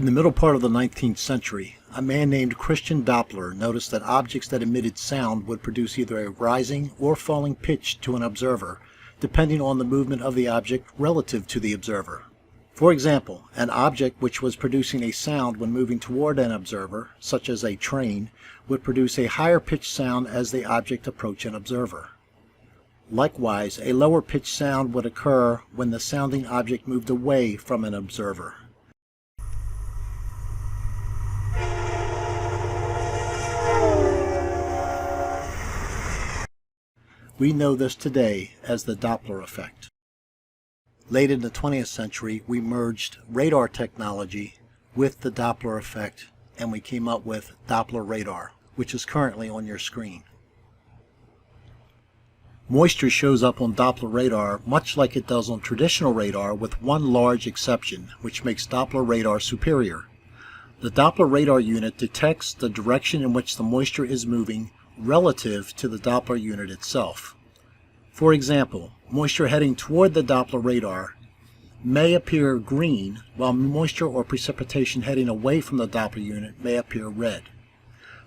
In the middle part of the 19th century, a man named Christian Doppler noticed that objects that emitted sound would produce either a rising or falling pitch to an observer, depending on the movement of the object relative to the observer. For example, an object which was producing a sound when moving toward an observer, such as a train, would produce a higher pitched sound as the object approached an observer. Likewise, a lower pitched sound would occur when the sounding object moved away from an observer. We know this today as the Doppler effect. Late in the 20th century, we merged radar technology with the Doppler effect, and we came up with Doppler radar, which is currently on your screen. Moisture shows up on Doppler radar much like it does on traditional radar, with one large exception, which makes Doppler radar superior. The Doppler radar unit detects the direction in which the moisture is moving relative to the Doppler unit itself. For example, moisture heading toward the Doppler radar may appear green, while moisture or precipitation heading away from the Doppler unit may appear red.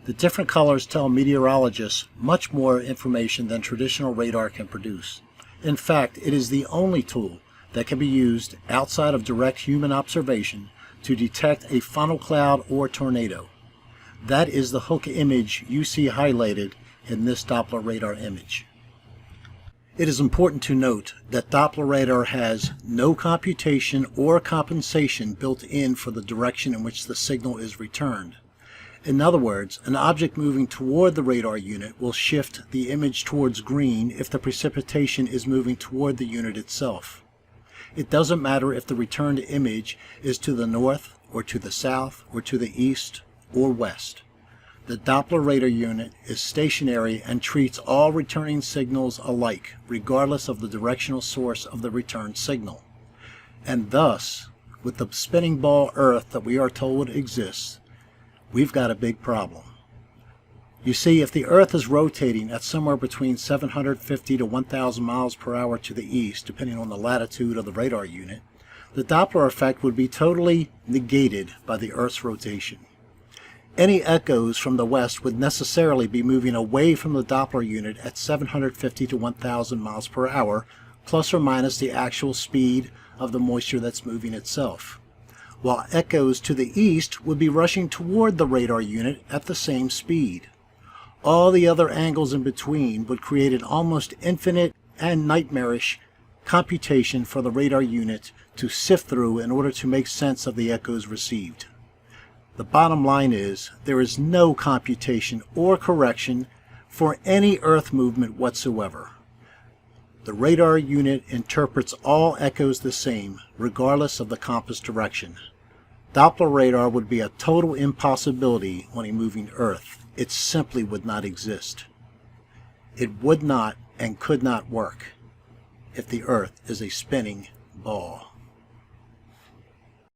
The different colors tell meteorologists much more information than traditional radar can produce. In fact, it is the only tool that can be used outside of direct human observation to detect a funnel cloud or tornado. That is the hook image you see highlighted in this Doppler radar image. It is important to note that Doppler radar has no computation or compensation built in for the direction in which the signal is returned. In other words, an object moving toward the radar unit will shift the image towards green if the precipitation is moving toward the unit itself. It doesn't matter if the returned image is to the north or to the south or to the east or west. The Doppler radar unit is stationary and treats all returning signals alike, regardless of the directional source of the returned signal. And thus, with the spinning ball Earth that we are told exists, we've got a big problem. You see, if the Earth is rotating at somewhere between 750 to 1,000 miles per hour to the east, depending on the latitude of the radar unit, the Doppler effect would be totally negated by the Earth's rotation. Any echoes from the west would necessarily be moving away from the Doppler unit at 750 to 1,000 miles per hour, plus or minus the actual speed of the moisture that's moving itself, while echoes to the east would be rushing toward the radar unit at the same speed. All the other angles in between would create an almost infinite and nightmarish computation for the radar unit to sift through in order to make sense of the echoes received. The bottom line is, there is no computation or correction for any Earth movement whatsoever. The radar unit interprets all echoes the same, regardless of the compass direction. Doppler radar would be a total impossibility on a moving Earth. It simply would not exist. It would not and could not work if the Earth is a spinning ball.